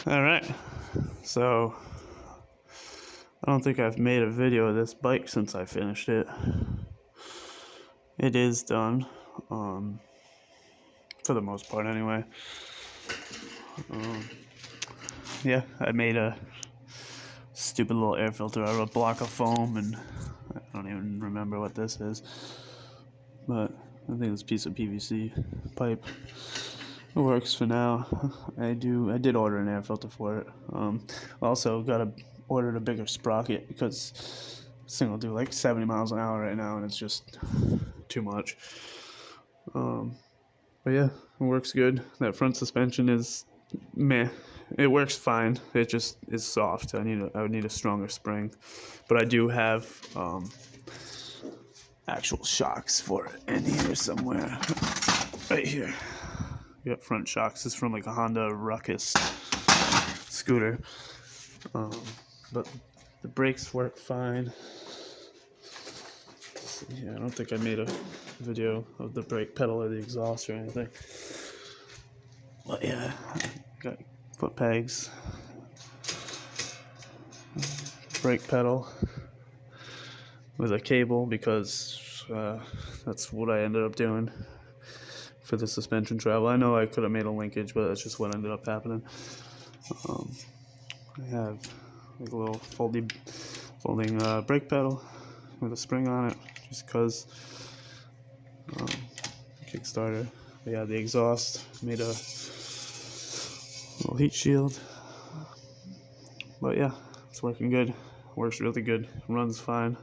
Alright, so I don't think I've made a video of this bike since I finished it. It is done, for the most part anyway. Yeah, I made a stupid little air filter out of a block of foam, and I don't even remember what this is, but I think it's a piece of PVC pipe. It works for now. I did order an air filter for it. Also ordered a bigger sprocket because this thing will do like 70 miles an hour right now, and it's just too much. But yeah, it works good. That front suspension is meh. It works fine. It just is soft. I would need a stronger spring, but I do have actual shocks for it in here somewhere. Right here. We got front shocks. This is from like a Honda Ruckus scooter. But the brakes work fine. Yeah, I don't think I made a video of the brake pedal or the exhaust or anything. But yeah, got foot pegs, brake pedal with a cable because that's what I ended up doing for the suspension travel. I know I could have made a linkage, but that's just what ended up happening. I have like a little folding brake pedal with a spring on it, just because Kickstarter. But yeah, the exhaust made a little heat shield. But yeah, it's working good. Works really good. Runs fine.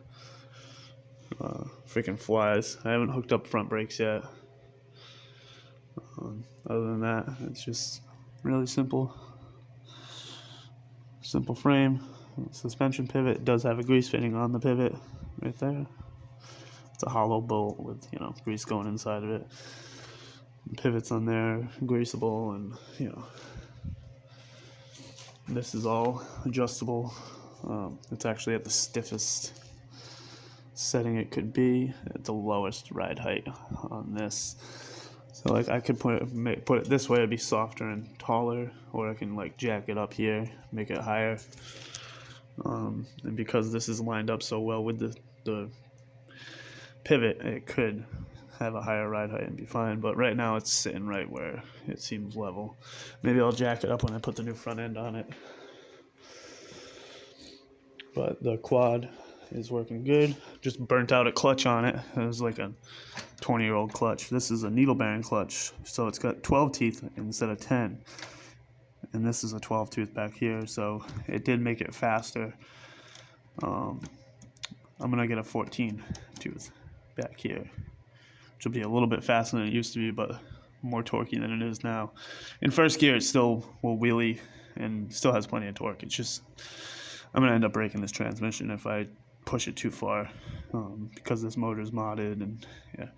Freaking flies. I haven't hooked up front brakes yet. Other than that, it's just really simple frame. Suspension pivot. It does have a grease fitting on the pivot right there. It's a hollow bolt with grease going inside of it. The pivots on there greasable, and this is all adjustable. It's actually at the stiffest setting it could be, at the lowest ride height on this. So like I could put it this way, it'd be softer and taller, or I can like jack it up here, make it higher. And because this is lined up so well with the pivot, it could have a higher ride height and be fine. But right now it's sitting right where it seems level. Maybe I'll jack it up when I put the new front end on it. But the quad is working good. Just burnt out a clutch on it. It was like a 20-year-old clutch. This is a needle bearing clutch, so it's got 12 teeth instead of 10, and this is a 12 tooth back here, so it did make it faster. I'm gonna get a 14 tooth back here, which will be a little bit faster than it used to be, but more torquey than it is now. In first gear, it still will wheelie and still has plenty of torque. It's just I'm gonna end up breaking this transmission if I push it too far, because this motor is modded, and yeah,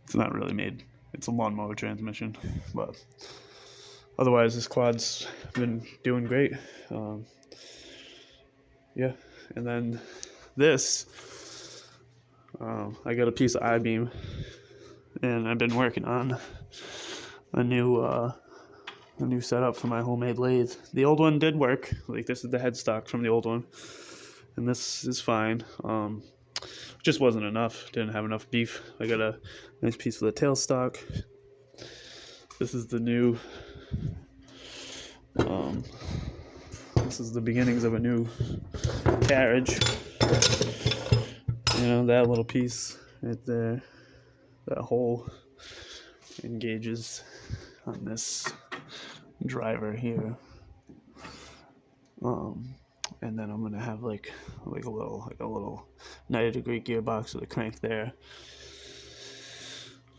it's not really made. It's a lawnmower transmission, but otherwise this quad's been doing great. Yeah, and then this, I got a piece of I-beam, and I've been working on a new setup for my homemade lathe. The old one did work. Like, this is the headstock from the old one, and this is fine. Just wasn't enough. Didn't have enough beef. I got a nice piece of the tailstock. This is the new. This is the beginnings of a new carriage. That little piece right there. That hole engages on this driver here. And then I'm gonna have like a little 90-degree gearbox with a crank there.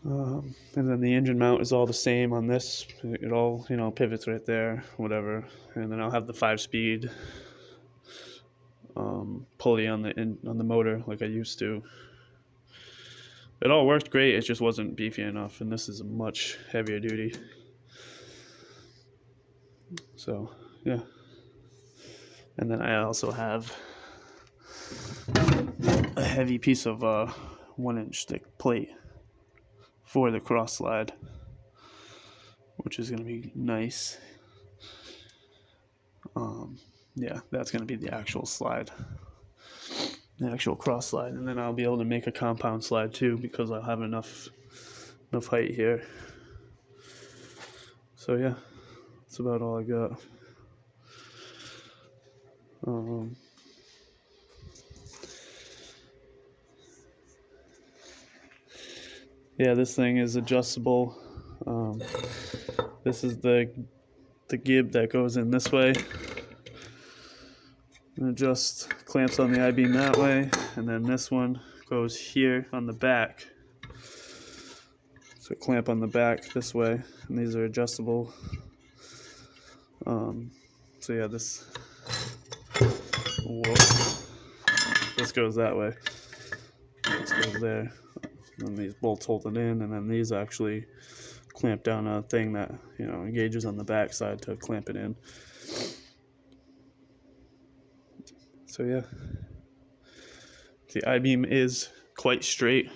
And then the engine mount is all the same on this. It all pivots right there, whatever. And then I'll have the 5-speed pulley on the motor like I used to. It all worked great. It just wasn't beefy enough, and this is a much heavier duty. So yeah. And then I also have a heavy piece of 1-inch thick plate for the cross slide, which is going to be nice. Yeah, that's going to be the actual slide, the actual cross slide, and then I'll be able to make a compound slide too because I'll have enough height here. So yeah, that's about all I got. Yeah, this thing is adjustable. This is the gib that goes in this way. And it just clamps on the I-beam that way, and then this one goes here on the back. So clamp on the back this way, and these are adjustable. So yeah, this goes that way. This goes there. And these bolts hold it in, and then these actually clamp down a thing that engages on the back side to clamp it in. So yeah, the I-beam is quite straight.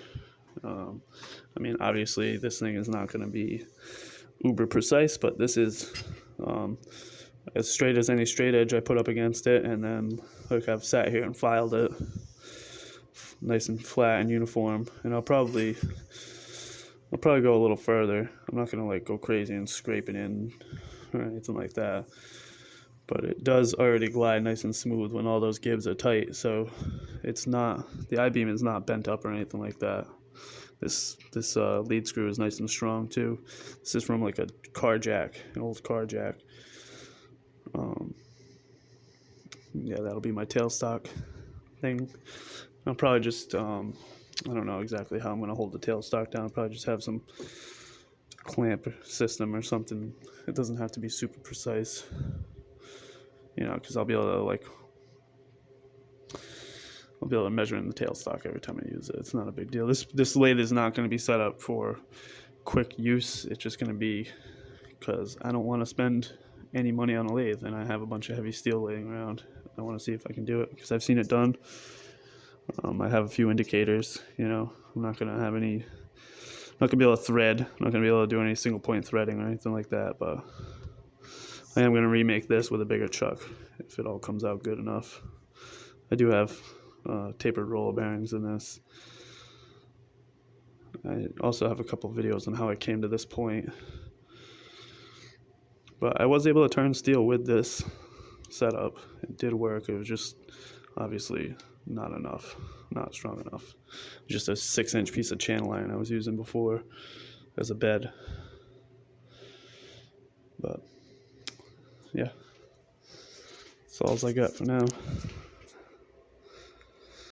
I mean, obviously this thing is not going to be uber precise, but this is as straight as any straight edge I put up against it, and then like I've sat here and filed it nice and flat and uniform, and I'll probably go a little further. I'm not gonna like go crazy and scrape it in or anything like that, but it does already glide nice and smooth when all those gibs are tight, so it's not, the I-beam is not bent up or anything like that. This lead screw is nice and strong too. This is from like a car jack, an old car jack. Yeah, that'll be my tailstock thing. I'll probably just, I don't know exactly how I'm going to hold the tailstock down. I'll probably just have some clamp system or something. It doesn't have to be super precise, because I'll be able to measure in the tailstock every time I use it. It's not a big deal. This lathe is not going to be set up for quick use. It's just going to be because I don't want to spend any money on a lathe, and I have a bunch of heavy steel laying around. I want to see if I can do it because I've seen it done. I have a few indicators. I'm not going to have any. I'm not going to be able to thread. I'm not going to be able to do any single point threading or anything like that. But I am going to remake this with a bigger chuck if it all comes out good enough. I do have tapered roller bearings in this. I also have a couple videos on how I came to this point. But I was able to turn steel with this setup. It did work. It was just obviously not enough, not strong enough. Just a 6-inch piece of channel iron I was using before as a bed. But yeah, that's all I got for now.